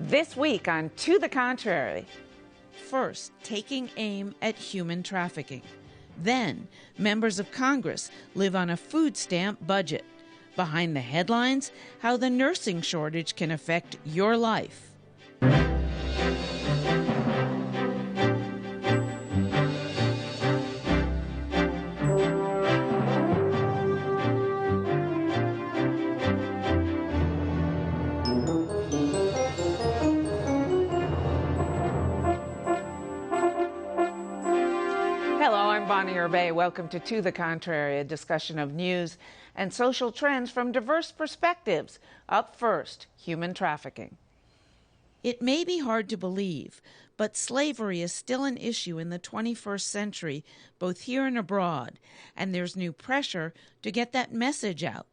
This week on To the Contrary. First, taking aim at human trafficking. Then, members of Congress live on a food stamp budget. Behind the headlines, how the nursing shortage can affect your life. Welcome to the Contrary, a discussion of news and social trends from diverse perspectives. Up first, human trafficking. It may be hard to believe, but slavery is still an issue in the 21st century, both here and abroad, and there's new pressure to get that message out.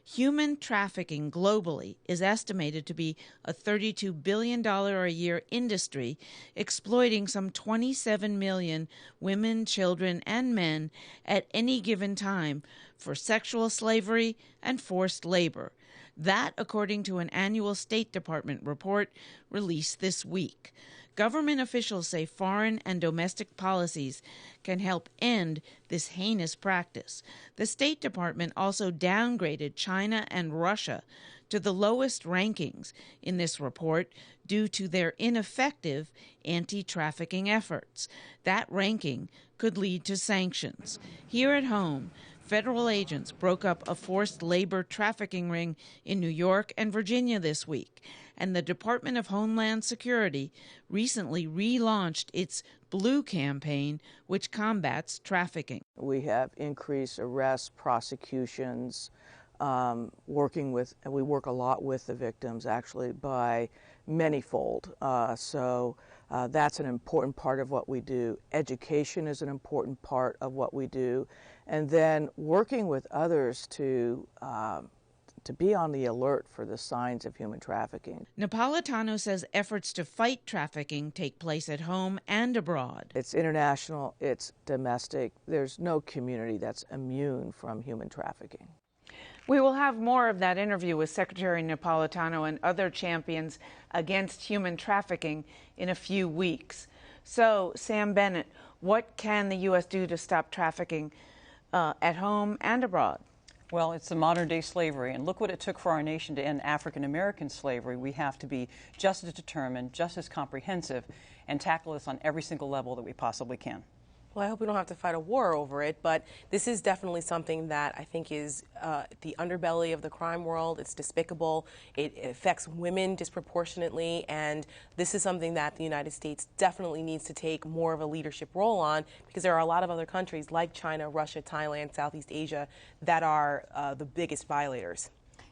Human trafficking globally is estimated to be a $32 billion a year industry, exploiting some 27 million women, children, and men at any given time for sexual slavery and forced labor. That, according to an annual State Department report released this week. Government officials say foreign and domestic policies can help end this heinous practice. The State Department also downgraded China and Russia to the lowest rankings in this report due to their ineffective anti-trafficking efforts. That ranking could lead to sanctions. Here at home, federal agents broke up a forced labor trafficking ring in New York and Virginia this week, and the Department of Homeland Security recently relaunched its Blue campaign, which combats trafficking. We have increased arrests, prosecutions, we work a lot with the victims, actually, by manyfold. So that's an important part of what we do. Education is an important part of what we do. And then working with others to be on the alert for the signs of human trafficking. Napolitano says efforts to fight trafficking take place at home and abroad. It's international, it's domestic. There's no community that's immune from human trafficking. We will have more of that interview with Secretary Napolitano and other champions against human trafficking in a few weeks. So, Sam Bennett, what can the U.S. do to stop trafficking at home and abroad? Well, it's the modern-day slavery, and look what it took for our nation to end African-American slavery. We have to be just as determined, just as comprehensive, and tackle this on every single level that we possibly can. Well, I hope we don't have to fight a war over it, but this is definitely something that I think is the underbelly of the crime world. It's despicable. It affects women disproportionately, and this is something that the United States definitely needs to take more of a leadership role on, because there are a lot of other countries like China, Russia, Thailand, Southeast Asia that are the biggest violators.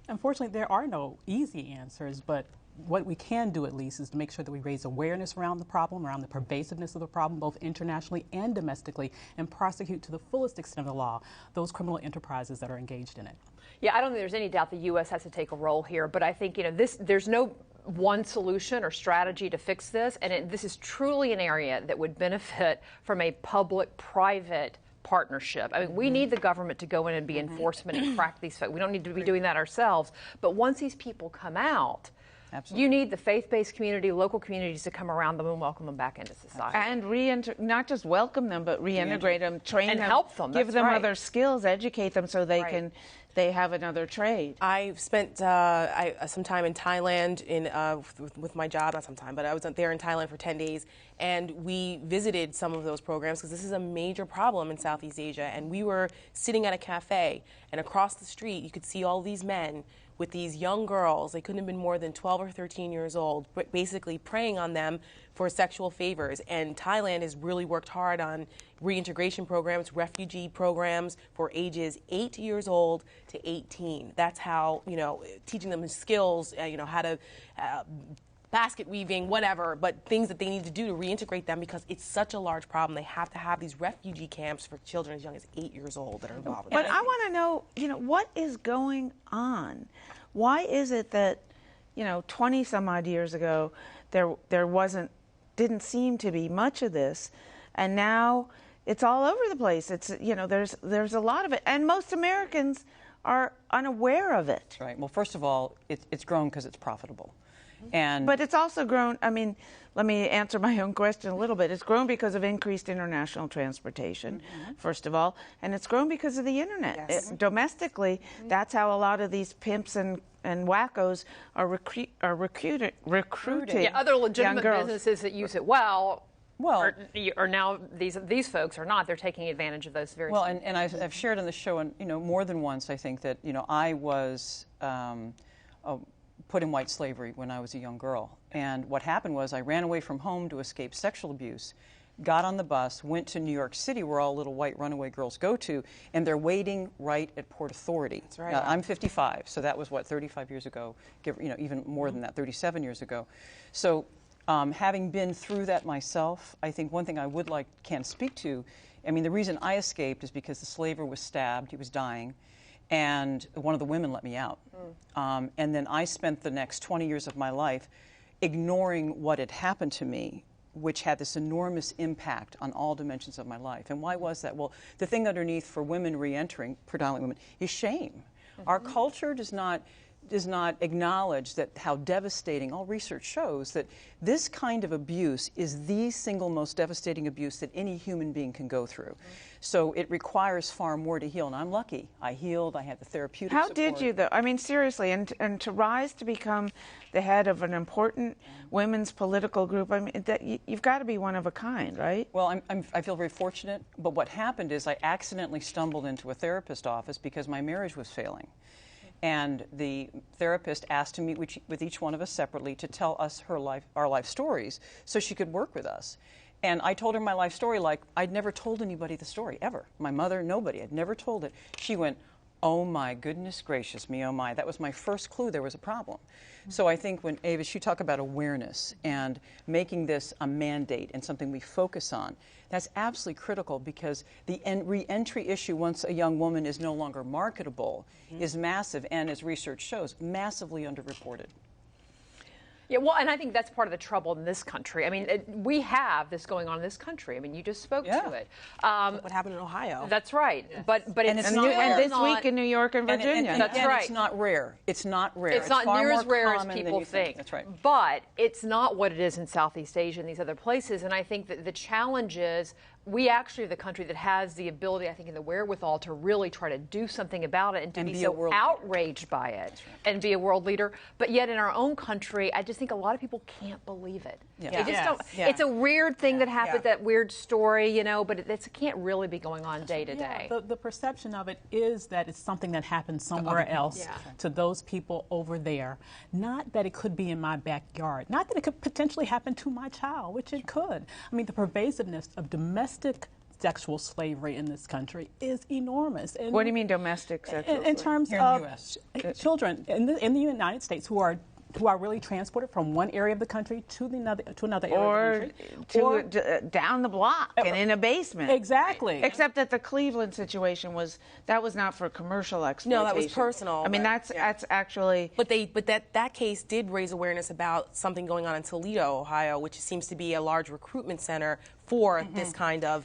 Unfortunately, there are no easy answers, but what we can do at least is to make sure that we raise awareness around the problem, around the pervasiveness of the problem, both internationally and domestically, and prosecute to the fullest extent of the law those criminal enterprises that are engaged in it. Yeah, I don't think there's any doubt the U.S. has to take a role here, but I think, there's no one solution or strategy to fix this, and this is truly an area that would benefit from a public-private partnership. I mean, we need the government to go in and be enforcement and crack these folks. We don't need to be doing that ourselves, but once these people come out, absolutely, you need the faith-based community, local communities to come around them and welcome them back into society. And not just welcome them, but reintegrate them, train and them, help them. give That's them right. other skills, educate them so they have another trade. I've spent some time in Thailand with my job, not some time, but I was there in Thailand for 10 days, and we visited some of those programs because this is a major problem in Southeast Asia. And we were sitting at a cafe, and across the street you could see all these men with these young girls. They couldn't have been more than 12 or 13 years old, but basically preying on them for sexual favors. And Thailand has really worked hard on reintegration programs, refugee programs for ages 8 years old to 18. That's how, teaching them skills, how to basket weaving, whatever, but things that they need to do to reintegrate them, because it's such a large problem. They have to have these refugee camps for children as young as 8 years old that are involved in it. But I want to know, what is going on? Why is it that, 20 some odd years ago, there didn't seem to be much of this, and now it's all over the place. It's, there's a lot of it, and most Americans are unaware of it. Right. Well, first of all, it's grown because it's profitable. But it's also grown, I mean, let me answer my own question a little bit. It's grown because of increased international transportation, first of all, and it's grown because of the internet. Yes. Domestically, that's how a lot of these pimps and wackos are recruiting other legitimate young girls. businesses that use it well are now these folks are not. They're taking advantage of those very. Well, and I've shared on the show, and more than once, I think that I was put in white slavery when I was a young girl, and what happened was I ran away from home to escape sexual abuse. Got on the bus, went to New York City, where all little white runaway girls go to, and they're waiting right at Port Authority. That's right. I'm 55, so that was 35 years ago. Even more than that, 37 years ago. So, having been through that myself, I think one thing I can speak to. I mean, the reason I escaped is because the slaver was stabbed; he was dying, and one of the women let me out. And then I spent the next 20 years of my life ignoring what had happened to me, which had this enormous impact on all dimensions of my life. And why was that? Well, the thing underneath for women re-entering, predominantly women, is shame. Our culture does not acknowledge that how devastating, all research shows that this kind of abuse is the single most devastating abuse that any human being can go through. So it requires far more to heal, and I'm lucky. I healed, I had the therapeutic How support. did you, though? I mean, seriously, and to rise to become the head of an important women's political group, I mean, you've got to be one of a kind, right? Well, I feel very fortunate, but what happened is I accidentally stumbled into a therapist's office because my marriage was failing. And the therapist asked to meet with each one of us separately to tell us our life stories so she could work with us. And I told her my life story like I'd never told anybody the story, ever. My mother, nobody. I'd never told it. She went, oh my goodness gracious me, oh my. That was my first clue there was a problem. So I think when, Avis, you talk about awareness and making this a mandate and something we focus on, that's absolutely critical because the re-entry issue once a young woman is no longer marketable is massive and, as research shows, massively underreported. Yeah, well, and I think that's part of the trouble in this country. I mean, we have this going on in this country. I mean, you just spoke to it. What happened in Ohio? That's right. Yes. But it's not, and this not, week in New York and Virginia. That's again, right. It's not rare. It's not rare. It's not near as rare as people think. That's right. But it's not what it is in Southeast Asia and these other places. And I think that the challenge is we actually are the country that has the ability, I think, and the wherewithal to really try to do something about it and to be so outraged by it and be a world leader. But yet in our own country, I just think a lot of people can't believe it. Yeah. They just don't. It's a weird thing that happened, that weird story, but it can't really be going on day to day. The perception of it is that it's something that happened somewhere else to those people over there. Not that it could be in my backyard. Not that it could potentially happen to my child, which it could. I mean, the pervasiveness of domestic sexual slavery in this country is enormous. And what do you mean domestic sexual slavery? In terms of children in the United States who are really transported from one area of the country to another area of the country. Down the block and in a basement. Exactly. Except that the Cleveland situation was not for commercial exploitation. No, that was personal. I mean, that's actually. But that case did raise awareness about something going on in Toledo, Ohio, which seems to be a large recruitment center for this kind of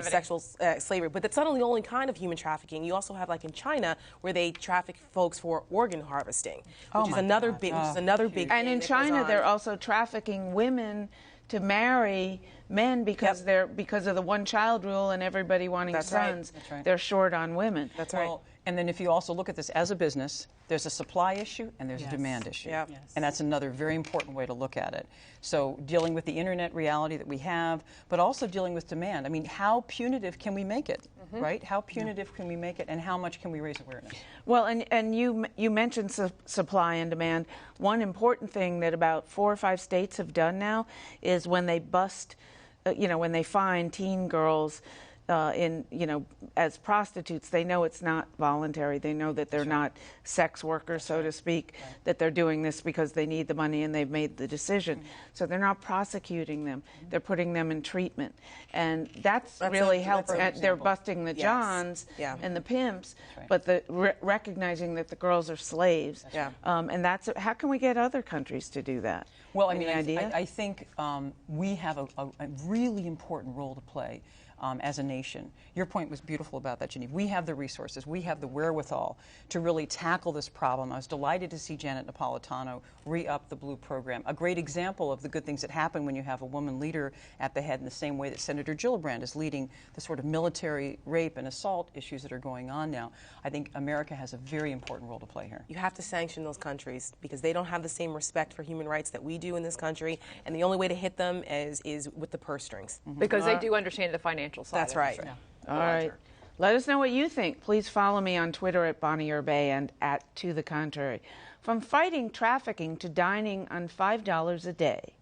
sexual slavery. But that's not the only kind of human trafficking. You also have, like in China, where they traffic folks for organ harvesting, which is another big thing. And in China, they're also trafficking women to marry men because of the one-child rule and everybody wanting sons. That's right. They're short on women. That's right. And then if you also look at this as a business, there's a supply issue and there's a demand issue. Yep. Yes. And that's another very important way to look at it. So dealing with the internet reality that we have, but also dealing with demand. I mean, how punitive can we make it, right? How punitive can we make it and how much can we raise awareness? Well, and you mentioned supply and demand. One important thing that about 4 or 5 states have done now is when they bust, when they find teen girls as prostitutes, they know it's not voluntary. They know that they're not sex workers, so to speak, that they're doing this because they need the money and they've made the decision. So they're not prosecuting them. They're putting them in treatment. And that's really helping. They're busting the Johns and the pimps, but recognizing that the girls are slaves. And that's how can we get other countries to do that? Well, I mean, I think we have a really important role to play. as a nation. Your point was beautiful about that, Genevieve. We have the resources, we have the wherewithal to really tackle this problem. I was delighted to see Janet Napolitano re-up the Blue program. A great example of the good things that happen when you have a woman leader at the head, in the same way that Senator Gillibrand is leading the sort of military rape and assault issues that are going on now. I think America has a very important role to play here. You have to sanction those countries because they don't have the same respect for human rights that we do in this country, and the only way to hit them is with the purse strings. Because they do understand the financial side. That's right. Yeah. All right. Let us know what you think. Please follow me on Twitter at Bonnie Urbay and at To the Contrary. From fighting trafficking to dining on $5 a day.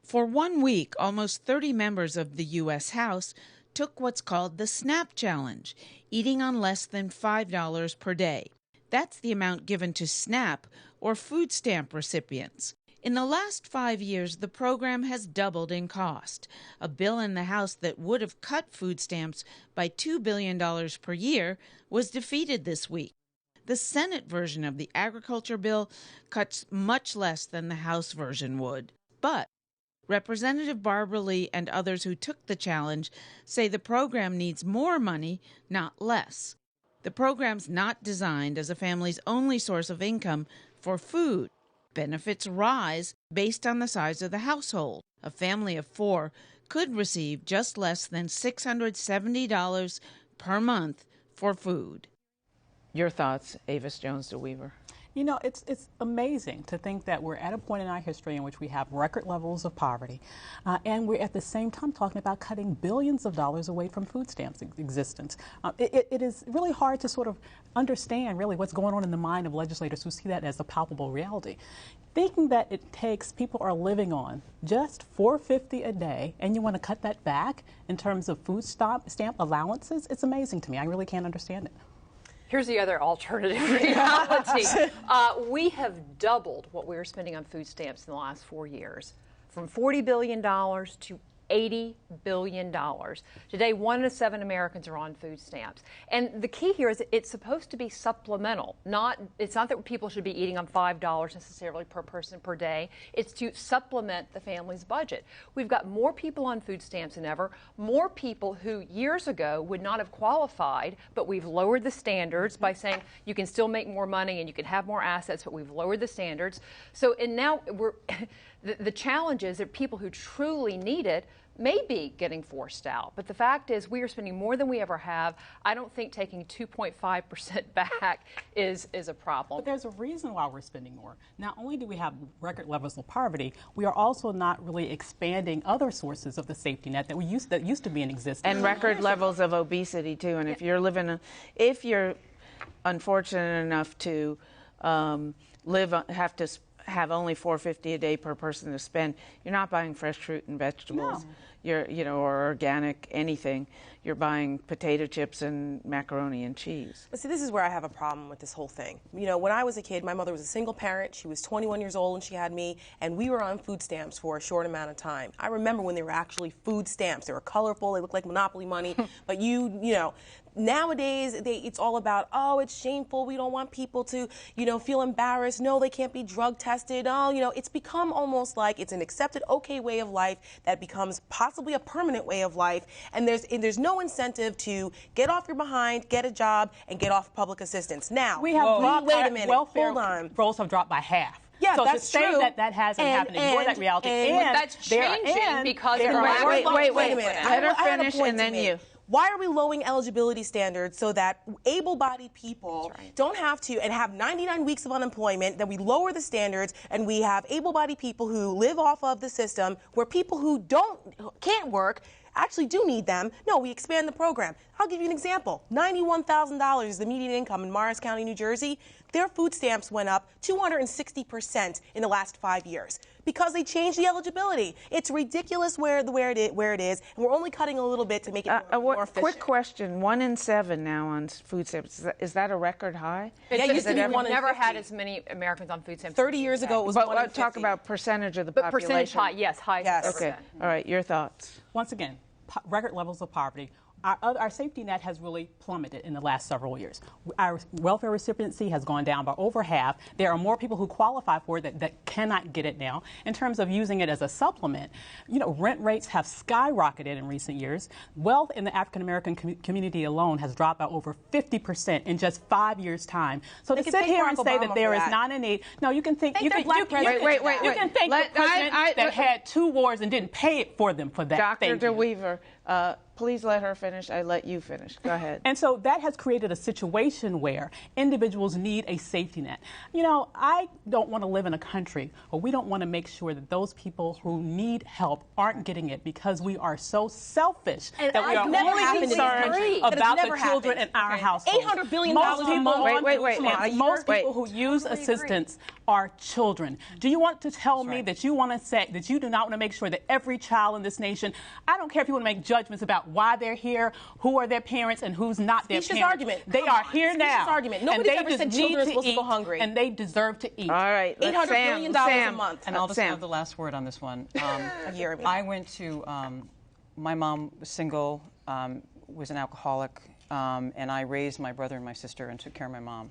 For 1 week, almost 30 members of the U.S. House took what's called the SNAP Challenge, eating on less than $5 per day. That's the amount given to SNAP, or food stamp recipients. In the last 5 years, the program has doubled in cost. A bill in the House that would have cut food stamps by $2 billion per year was defeated this week. The Senate version of the agriculture bill cuts much less than the House version would. But Representative Barbara Lee and others who took the challenge say the program needs more money, not less. The program's not designed as a family's only source of income for food. Benefits rise based on the size of the household. A family of 4 could receive just less than $670 per month for food. Your thoughts, Avis Jones-DeWeever? You know, it's amazing to think that we're at a point in our history in which we have record levels of poverty, and we're at the same time talking about cutting billions of dollars away from food stamps existence. It is really hard to sort of understand really what's going on in the mind of legislators who see that as a palpable reality. Thinking that it takes, people are living on just $4.50 a day, and you want to cut that back in terms of food stamp allowances, it's amazing to me. I really can't understand it. Here's the other alternative reality. We have doubled what we were spending on food stamps in the last 4 years, from $40 billion to $80 billion. Today, 1 in 7 Americans are on food stamps. And the key here is it's supposed to be supplemental. It's not that people should be eating on $5 necessarily per person per day. It's to supplement the family's budget. We've got more people on food stamps than ever, more people who years ago would not have qualified, but we've lowered the standards by saying you can still make more money and you can have more assets, but we've lowered the standards. So, and now we're the challenge is that people who truly need it may be getting forced out. But the fact is we are spending more than we ever have. I don't think taking 2.5% back is a problem. But there's a reason why we're spending more. Not only do we have record levels of poverty, we are also not really expanding other sources of the safety net that used to be in existence. And record levels of obesity too. And if you're unfortunate enough to have only $4.50 a day per person to spend, you're not buying fresh fruit and vegetables. No. Or organic anything. You're buying potato chips and macaroni and cheese. But see, this is where I have a problem with this whole thing. You know, when I was a kid, my mother was a single parent. She was 21 years old when she had me, and we were on food stamps for a short amount of time. I remember when they were actually food stamps. They were colorful. They looked like Monopoly money. But you know, nowadays it's all about, oh, it's shameful. We don't want people to, feel embarrassed. No, they can't be drug tested. Oh, it's become almost like it's an accepted, okay way of life that becomes possibly a permanent way of life. And there's no incentive to get off your behind, get a job, and get off public assistance. Now, we have dropped wait a minute, welfare hold on. rolls have dropped by half. Yeah, so that's to say true. that hasn't happened, ignore that reality. And that's changing because of wait a minute. Let her finish and then you. Why are we lowering eligibility standards so that able-bodied people don't have to and have 99 weeks of unemployment? Then we lower the standards and we have able-bodied people who live off of the system where people who can't work actually do need them. No, we expand the program. I'll give you an example. $91,000 is the median income in Morris County, New Jersey. Their food stamps went up 260% in the last 5 years because they changed the eligibility. It's ridiculous where it is, and we're only cutting a little bit to make it more efficient. Quick question: 1 in 7 now on food stamps. Is that a record high? Yeah, it used to be 1 in 50. Never had as many Americans on food stamps. 30 years ago, it was 1 in 50. Talk about percentage of the but population. Percentage high, yes, high. Yes. Okay. All right. Your thoughts. Once again, record levels of poverty. our safety net has really plummeted in the last several years. Our welfare recipiency has gone down by over half. There are more people who qualify for it that cannot get it now. In terms of using it as a supplement, rent rates have skyrocketed in recent years. Wealth in the African American community alone has dropped by over 50% in just 5 years' time. So to sit here and say that there is not a need, no, you can think. You can thank the president that had 2 wars and didn't pay it for them for that. Dr. DeWeever, please let her finish. I let you finish. Go ahead. And so that has created a situation where individuals need a safety net. I don't want to live in a country where we don't want to make sure that those people who need help aren't getting it because we are so selfish that we are only concerned about the children in our household. $800 billion. Most people who use assistance are children. Do you want to tell me that you want to say that you do not want to make sure that every child in this nation, I don't care if you want to make judgments about why they're here, who are their parents, and who's not their parents. Argument. They are here now. Argument. Nobody's ever said children are supposed to go hungry. And they deserve to eat. All right. $800 billion a month. And I'll just have the last word on this one. I went to, my mom was single, was an alcoholic, and I raised my brother and my sister and took care of my mom.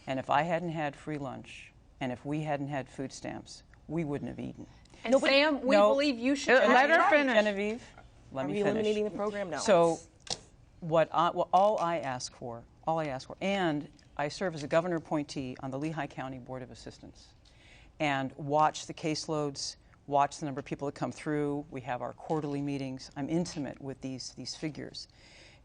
And if I hadn't had free lunch, and if we hadn't had food stamps, we wouldn't have eaten. And Sam, we believe you should let her finish. Genevieve, let me finish. Eliminating the program? No. So, all I ask for, and I serve as a governor appointee on the Lehigh County Board of Assistance, and watch the caseloads, watch the number of people that come through. We have our quarterly meetings. I'm intimate with these figures,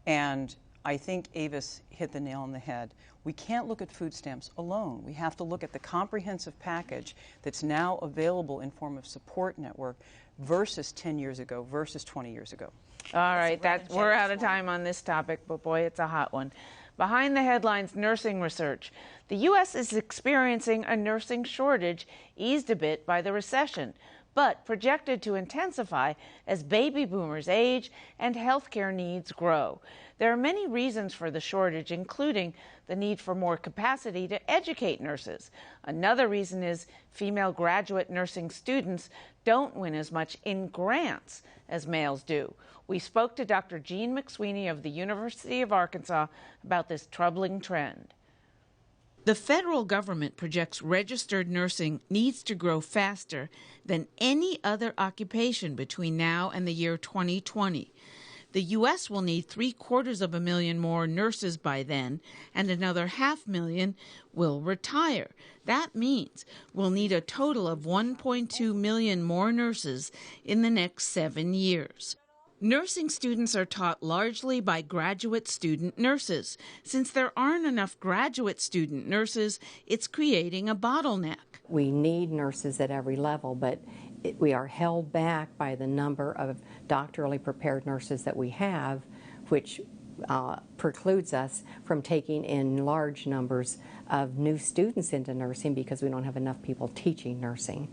and I think Avis hit the nail on the head. We can't look at food stamps alone. We have to look at the comprehensive package that's now available in form of support network versus 10 years ago, versus 20 years ago. All right, we're out of time on this topic, but boy, it's a hot one. Behind the headlines, nursing research. The U.S. is experiencing a nursing shortage, eased a bit by the recession, but projected to intensify as baby boomers age and healthcare needs grow. There are many reasons for the shortage, including the need for more capacity to educate nurses. Another reason is female graduate nursing students don't win as much in grants as males do. We spoke to Dr. Jean McSweeney of the University of Arkansas about this troubling trend. The federal government projects registered nursing needs to grow faster than any other occupation between now and the year 2020. The U.S. will need 750,000 more nurses by then, and another 500,000 will retire. That means we'll need a total of 1.2 million more nurses in the next 7 years. Nursing students are taught largely by graduate student nurses. Since there aren't enough graduate student nurses, it's creating a bottleneck. We need nurses at every level, but we are held back by the number of doctorally prepared nurses that we have, which precludes us from taking in large numbers of new students into nursing because we don't have enough people teaching nursing.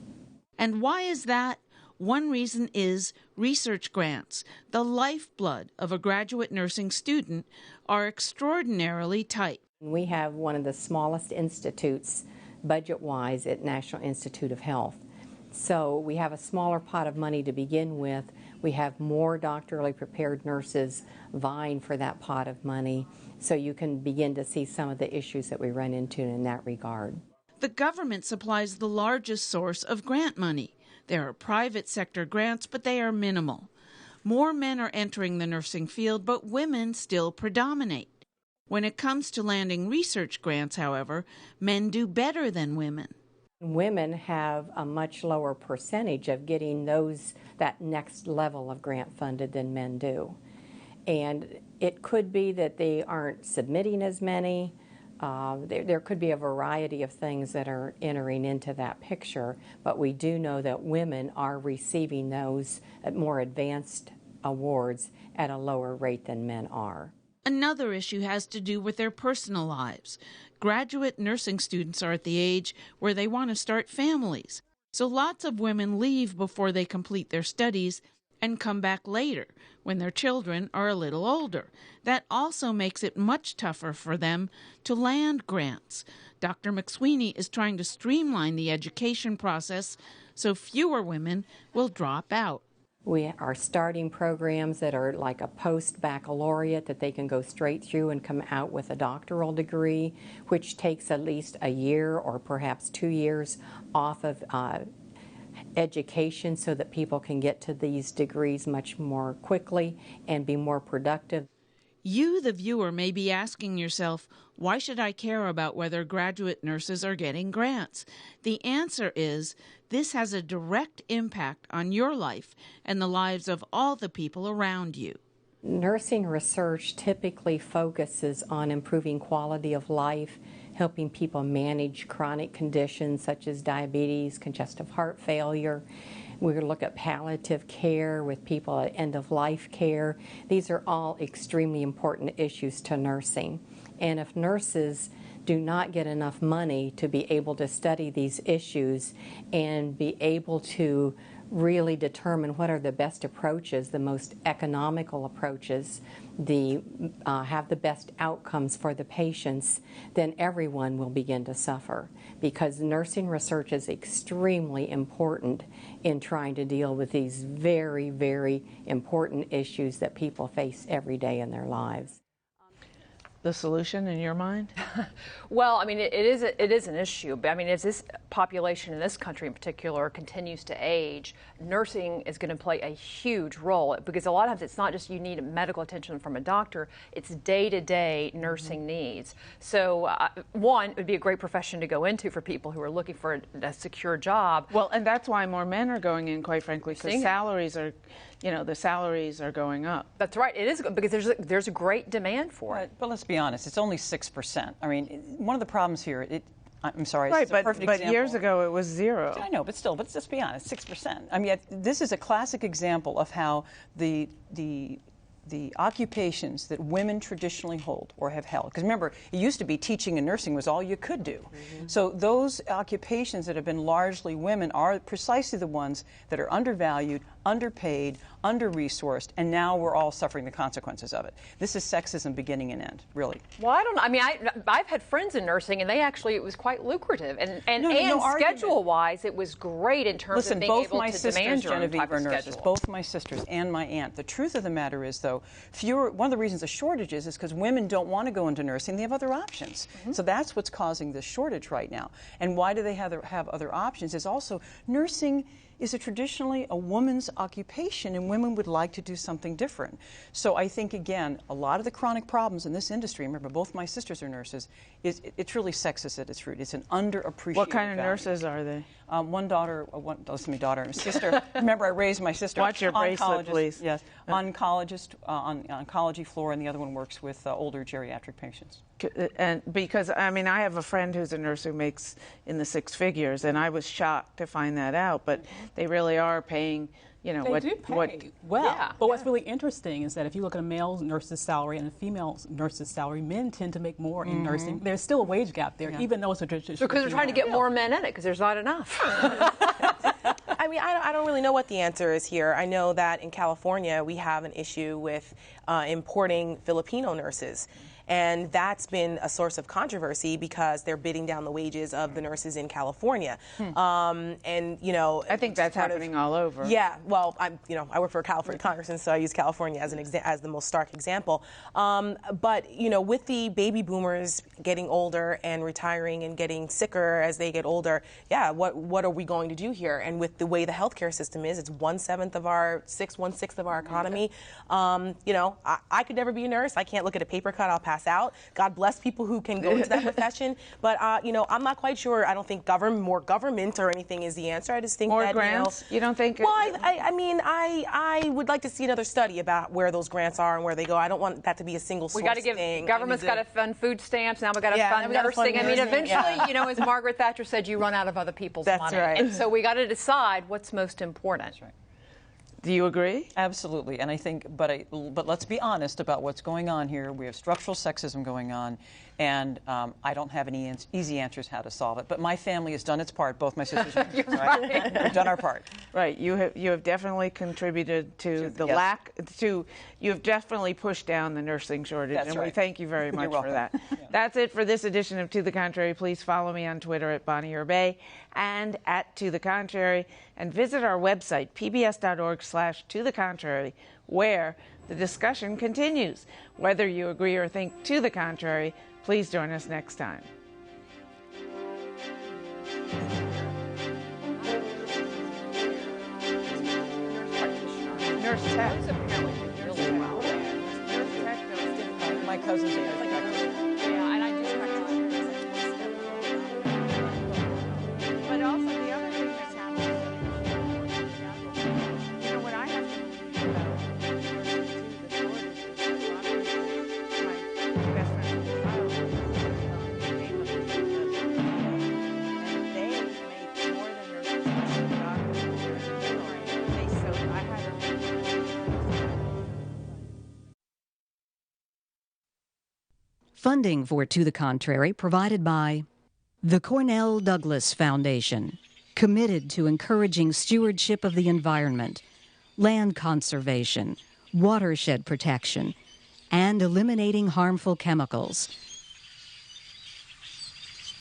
And why is that? One reason is research grants, the lifeblood of a graduate nursing student, are extraordinarily tight. We have one of the smallest institutes budget-wise at National Institute of Health. So we have a smaller pot of money to begin with. We have more doctorally prepared nurses vying for that pot of money. So you can begin to see some of the issues that we run into in that regard. The government supplies the largest source of grant money. There are private sector grants, but they are minimal. More men are entering the nursing field, but women still predominate. When it comes to landing research grants, however, men do better than women. Women have a much lower percentage of getting that next level of grant funded than men do. And it could be that they aren't submitting as many. There could be a variety of things that are entering into that picture, but we do know that women are receiving those more advanced awards at a lower rate than men are. Another issue has to do with their personal lives. Graduate nursing students are at the age where they want to start families. So lots of women leave before they complete their studies and come back later when their children are a little older. That also makes it much tougher for them to land grants. Dr. McSweeney is trying to streamline the education process so fewer women will drop out. We are starting programs that are like a post-baccalaureate that they can go straight through and come out with a doctoral degree, which takes at least a year or perhaps 2 years off of education so that people can get to these degrees much more quickly and be more productive. You, the viewer, may be asking yourself, why should I care about whether graduate nurses are getting grants? The answer is, this has a direct impact on your life and the lives of all the people around you. Nursing research typically focuses on improving quality of life, helping people manage chronic conditions such as diabetes, congestive heart failure. We're going to look at palliative care with people at end-of-life care. These are all extremely important issues to nursing. And if nurses do not get enough money to be able to study these issues and be able to really determine what are the best approaches, the most economical approaches, have the best outcomes for the patients, then everyone will begin to suffer, because nursing research is extremely important in trying to deal with these very, very important issues that people face every day in their lives. The solution in your mind? Well, I mean, it is an issue. But I mean, as this population in this country in particular continues to age, nursing is going to play a huge role, because a lot of times it's not just you need medical attention from a doctor, it's day-to-day nursing needs. So one, it would be a great profession to go into for people who are looking for a secure job. Well, and that's why more men are going in, quite frankly, because salaries are, the salaries are going up. That's right. It is, because there's a great demand for it. But let's be honest, it's only 6%. I mean, one of the problems here, I'm sorry, right, it's a perfect example. But years ago it was 0. I know, but still, let's just be honest, 6%. I mean, this is a classic example of how the occupations that women traditionally hold or have held. Because remember, it used to be teaching and nursing was all you could do. Mm-hmm. So those occupations that have been largely women are precisely the ones that are undervalued, underpaid, under-resourced, and now we're all suffering the consequences of it. This is sexism beginning and end, really. Well, I don't know. I mean, I've had friends in nursing, and it was quite lucrative. And schedule-wise, it was great in terms of being able to demand your own type of schedule. Listen, both my sisters, Genevieve, are nurses. Both my sisters and my aunt. The truth of the matter is, though, one of the reasons the shortage is because women don't want to go into nursing. They have other options. Mm-hmm. So that's what's causing this shortage right now. And why do they have other options? Is also nursing is traditionally a woman's occupation, and women would like to do something different. So I think, again, a lot of the chronic problems in this industry, remember, both my sisters are nurses, it's really sexist at its root. It's an underappreciated What kind of value. nurses are they? Daughter and sister. Remember, I raised my sister. Watch your bracelet, please. Yes, oncologist on the oncology floor, and the other one works with older geriatric patients. And because, I mean, I have a friend who's a nurse who makes in the 6 figures, and I was shocked to find that out. But they really are paying, they do pay well. Yeah. But what's really interesting is that if you look at a male nurse's salary and a female nurse's salary, men tend to make more in nursing. There's still a wage gap there, even though it's a tradition. Because they're trying to get more men in it, because there's not enough. I mean, I don't really know what the answer is here. I know that in California we have an issue with importing Filipino nurses. And that's been a source of controversy because they're bidding down the wages of the nurses in California. I think that's happening all over. Yeah, well, I work for a California congressman, so I use California as the most stark example. But with the baby boomers getting older and retiring and getting sicker as they get older, what are we going to do here? And with the way the healthcare system is, it's 1/6 of our economy. I could never be a nurse. I can't look at a paper cut. I'll pass out. God bless people who can go into that profession. But, I'm not quite sure. I don't think more government or anything is the answer. I just think more grants? You don't think? Well, I would like to see another study about where those grants are and where they go. I don't want that to be a single source thing. Government's got to fund food stamps. Now we've got to fund nursing. I mean, eventually, as Margaret Thatcher said, you run out of other people's money. That's right. And so we got to decide what's most important. That's right. Do you agree? Absolutely, and I think, but let's be honest about what's going on here. We have structural sexism going on, and I don't have any easy answers how to solve it. But my family has done its part. Both my sisters and I. We've done our part. Right. You have definitely contributed to the yes. lack to. You have definitely pushed down the nursing shortage, That's and right. we thank you very much You're for welcome. that. Yeah. That's it for this edition of To the Contrary. Please follow me on Twitter at Bonnie Urbay and at To the Contrary, and visit our website pbs.org/To the Contrary, where the discussion continues. Whether you agree or think to the contrary, please join us next time. Nurse tech. Really well. Nurse tech, that was difficult. My cousin's a nurse practitioner. Yeah, and I just practiced. But also the other thing that's happening, you know, when I have to leave the shortage, a lot of my best friend from childhood came up with and they make more than nurses, doctors, so I had to. Funding for To the Contrary provided by the Cornell Douglas Foundation, committed to encouraging stewardship of the environment, land conservation, watershed protection, and eliminating harmful chemicals.